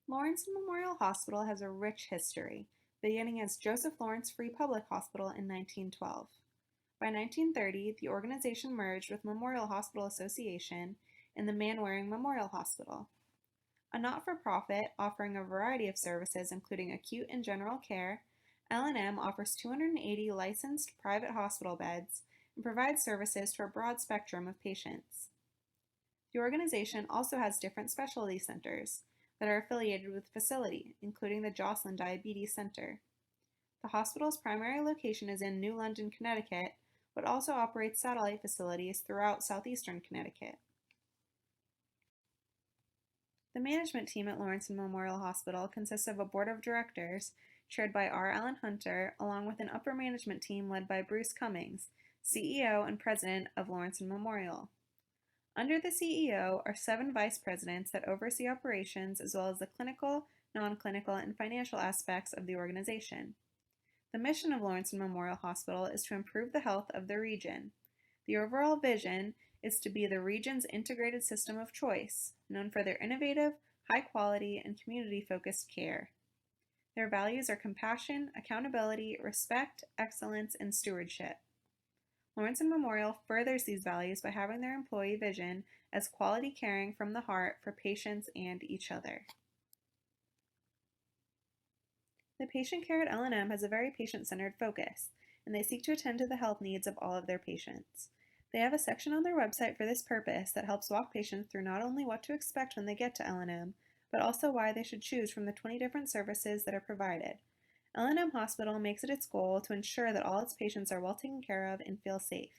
Lawrence Memorial Hospital has a rich history, beginning as Joseph Lawrence Free Public Hospital in 1912. By 1930, the organization merged with Memorial Hospital Association and the Manwaring Memorial Hospital. A not-for-profit offering a variety of services including acute and general care, L&M offers 280 licensed private hospital beds and provides services to a broad spectrum of patients. The organization also has different specialty centers that are affiliated with the facility, including the Joslin Diabetes Center. The hospital's primary location is in New London, Connecticut, but also operates satellite facilities throughout southeastern Connecticut. The management team at Lawrence Memorial Hospital consists of a board of directors chaired by R. Allen Hunter, along with an upper management team led by Bruce Cummings, CEO and president of Lawrence Memorial. Under the CEO are 7 vice presidents that oversee operations as well as the clinical, non-clinical, and financial aspects of the organization. The mission of Lawrence Memorial Hospital is to improve the health of the region. The overall vision is to be the region's integrated system of choice, known for their innovative, high-quality, and community-focused care. Their values are compassion, accountability, respect, excellence, and stewardship. Lawrence Memorial furthers these values by having their employee vision as quality caring from the heart for patients and each other. The patient care at L&M has a very patient-centered focus, and they seek to attend to the health needs of all of their patients. They have a section on their website for this purpose that helps walk patients through not only what to expect when they get to L&M, but also why they should choose from the 20 different services that are provided. L&M Hospital makes it its goal to ensure that all its patients are well taken care of and feel safe.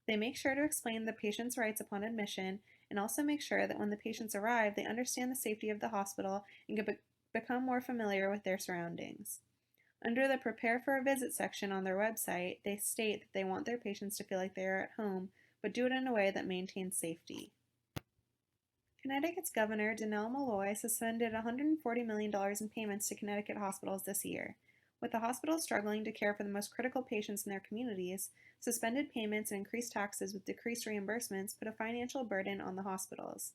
They make sure to explain the patient's rights upon admission and also make sure that when the patients arrive, they understand the safety of the hospital and can become more familiar with their surroundings. Under the Prepare for a Visit section on their website, they state that they want their patients to feel like they are at home, but do it in a way that maintains safety. Connecticut's Governor Dannell Malloy suspended $140 million in payments to Connecticut hospitals this year. With the hospitals struggling to care for the most critical patients in their communities, suspended payments and increased taxes with decreased reimbursements put a financial burden on the hospitals.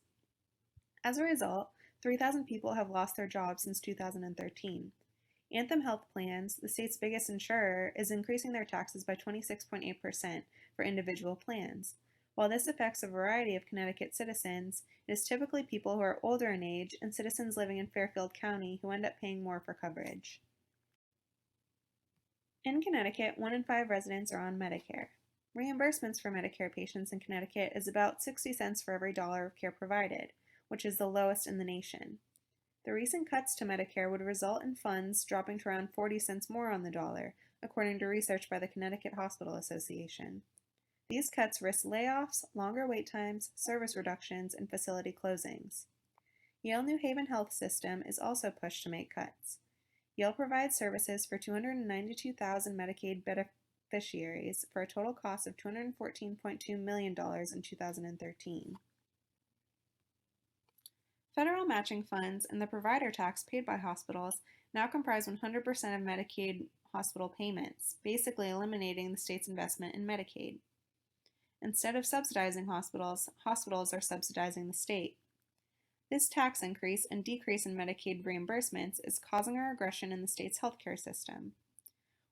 As a result, 3,000 people have lost their jobs since 2013. Anthem Health Plans, the state's biggest insurer, is increasing their taxes by 26.8% for individual plans. While this affects a variety of Connecticut citizens, it is typically people who are older in age and citizens living in Fairfield County who end up paying more for coverage. In Connecticut, 1 in 5 residents are on Medicare. Reimbursements for Medicare patients in Connecticut is about 60 cents for every dollar of care provided, which is the lowest in the nation. The recent cuts to Medicare would result in funds dropping to around 40 cents more on the dollar, according to research by the Connecticut Hospital Association. These cuts risk layoffs, longer wait times, service reductions, and facility closings. Yale New Haven Health System is also pushed to make cuts. Yale provides services for 292,000 Medicaid beneficiaries for a total cost of $214.2 million in 2013. Federal matching funds and the provider tax paid by hospitals now comprise 100% of Medicaid hospital payments, basically eliminating the state's investment in Medicaid. Instead of subsidizing hospitals, hospitals are subsidizing the state. This tax increase and decrease in Medicaid reimbursements is causing a regression in the state's healthcare system.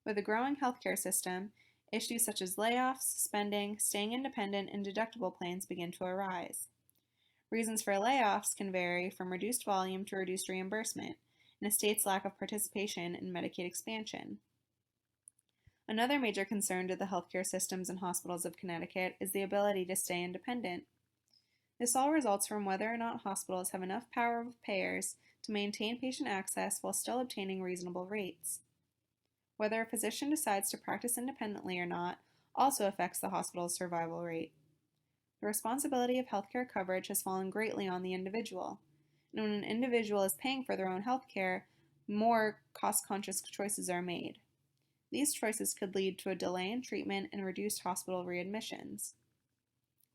With a growing healthcare system, issues such as layoffs, spending, staying independent, and deductible plans begin to arise. Reasons for layoffs can vary from reduced volume to reduced reimbursement, and a state's lack of participation in Medicaid expansion. Another major concern to the healthcare systems and hospitals of Connecticut is the ability to stay independent. This all results from whether or not hospitals have enough power with payers to maintain patient access while still obtaining reasonable rates. Whether a physician decides to practice independently or not also affects the hospital's survival rate. The responsibility of healthcare coverage has fallen greatly on the individual, and when an individual is paying for their own healthcare, more cost-conscious choices are made. These choices could lead to a delay in treatment and reduced hospital readmissions.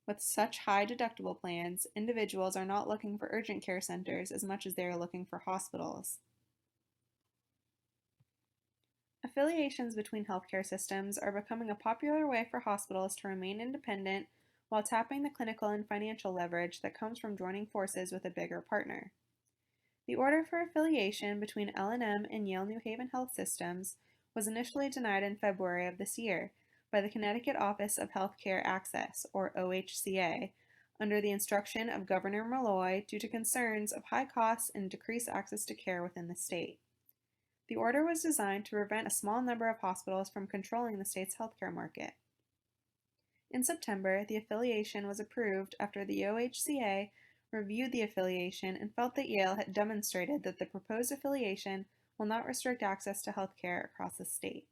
With such high deductible plans, individuals are not looking for urgent care centers as much as they are looking for hospitals. Affiliations between healthcare systems are becoming a popular way for hospitals to remain independent while tapping the clinical and financial leverage that comes from joining forces with a bigger partner. The order for affiliation between L&M and Yale New Haven Health Systems was initially denied in February of this year by the Connecticut Office of Healthcare Access, or OHCA, under the instruction of Governor Malloy due to concerns of high costs and decreased access to care within the state. The order was designed to prevent a small number of hospitals from controlling the state's healthcare market. In September, the affiliation was approved after the OHCA reviewed the affiliation and felt that Yale had demonstrated that the proposed affiliation will not restrict access to health care across the state.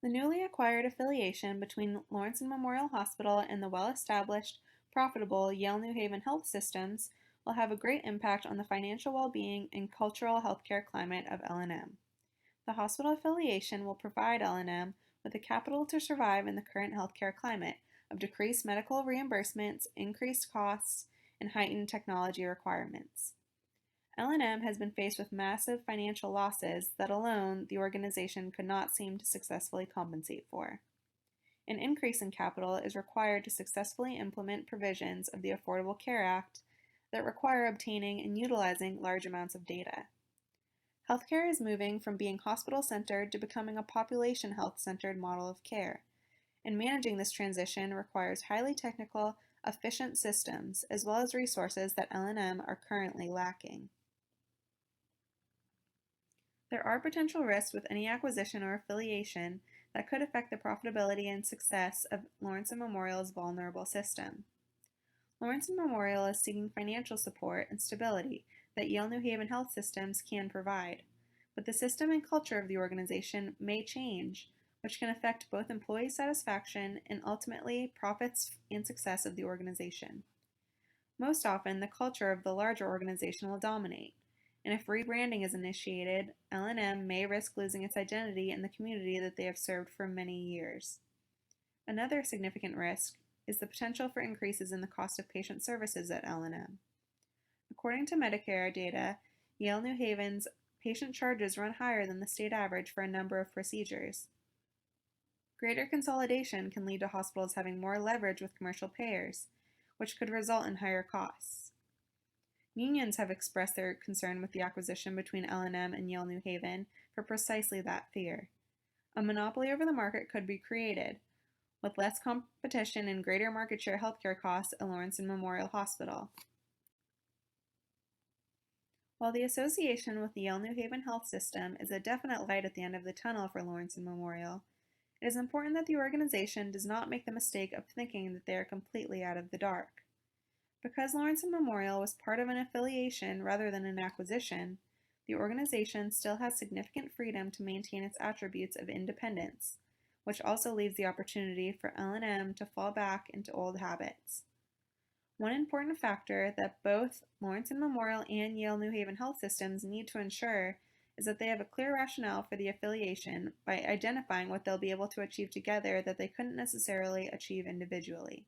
The newly acquired affiliation between Lawrence Memorial Hospital and the well-established, profitable Yale New Haven Health Systems will have a great impact on the financial well-being and cultural healthcare climate of L&M. The hospital affiliation will provide L&M with the capital to survive in the current healthcare climate of decreased medical reimbursements, increased costs, and heightened technology requirements. L&M has been faced with massive financial losses that alone the organization could not seem to successfully compensate for. An increase in capital is required to successfully implement provisions of the Affordable Care Act that require obtaining and utilizing large amounts of data. Healthcare is moving from being hospital-centered to becoming a population health-centered model of care, and managing this transition requires highly technical, efficient systems as well as resources that L&M are currently lacking. There are potential risks with any acquisition or affiliation that could affect the profitability and success of Lawrence and Memorial's vulnerable system. Lawrence and Memorial is seeking financial support and stability that Yale New Haven Health Systems can provide, but the system and culture of the organization may change, which can affect both employee satisfaction and ultimately profits and success of the organization. Most often, the culture of the larger organization will dominate, and if rebranding is initiated, L&M may risk losing its identity in the community that they have served for many years. Another significant risk is the potential for increases in the cost of patient services at L&M. According to Medicare data, Yale New Haven's patient charges run higher than the state average for a number of procedures. Greater consolidation can lead to hospitals having more leverage with commercial payers, which could result in higher costs. Unions have expressed their concern with the acquisition between L&M and Yale New Haven for precisely that fear. A monopoly over the market could be created, with less competition and greater market share healthcare costs at Lawrence and Memorial Hospital. While the association with the Yale New Haven Health System is a definite light at the end of the tunnel for Lawrence and Memorial, it is important that the organization does not make the mistake of thinking that they are completely out of the dark. Because Lawrence and Memorial was part of an affiliation rather than an acquisition, the organization still has significant freedom to maintain its attributes of independence, which also leaves the opportunity for L&M to fall back into old habits. One important factor that both Lawrence and Memorial and Yale New Haven Health Systems need to ensure is that they have a clear rationale for the affiliation by identifying what they'll be able to achieve together that they couldn't necessarily achieve individually.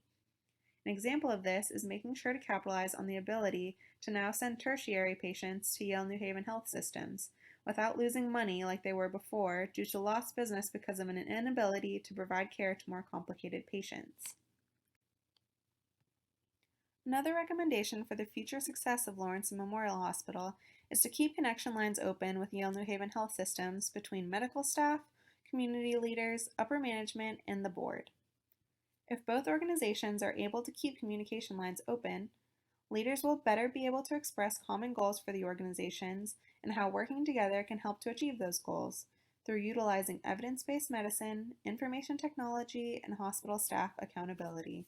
An example of this is making sure to capitalize on the ability to now send tertiary patients to Yale New Haven Health Systems without losing money like they were before due to lost business because of an inability to provide care to more complicated patients. Another recommendation for the future success of Lawrence and Memorial Hospital is to keep connection lines open with Yale New Haven Health Systems between medical staff, community leaders, upper management, and the board. If both organizations are able to keep communication lines open, leaders will better be able to express common goals for the organizations and how working together can help to achieve those goals through utilizing evidence-based medicine, information technology, and hospital staff accountability.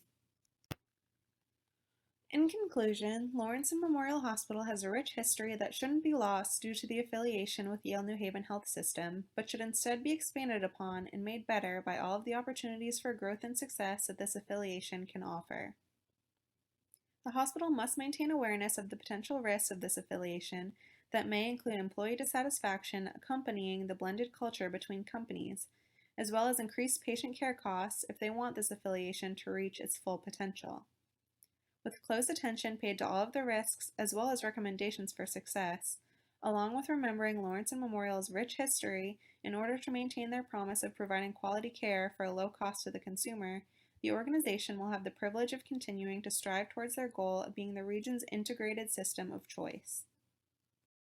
In conclusion, Lawrence and Memorial Hospital has a rich history that shouldn't be lost due to the affiliation with Yale New Haven Health System, but should instead be expanded upon and made better by all of the opportunities for growth and success that this affiliation can offer. The hospital must maintain awareness of the potential risks of this affiliation that may include employee dissatisfaction accompanying the blended culture between companies, as well as increased patient care costs if they want this affiliation to reach its full potential. With close attention paid to all of the risks as well as recommendations for success, along with remembering Lawrence and Memorial's rich history in order to maintain their promise of providing quality care for a low cost to the consumer, The organization will have the privilege of continuing to strive towards their goal of being the region's integrated system of choice.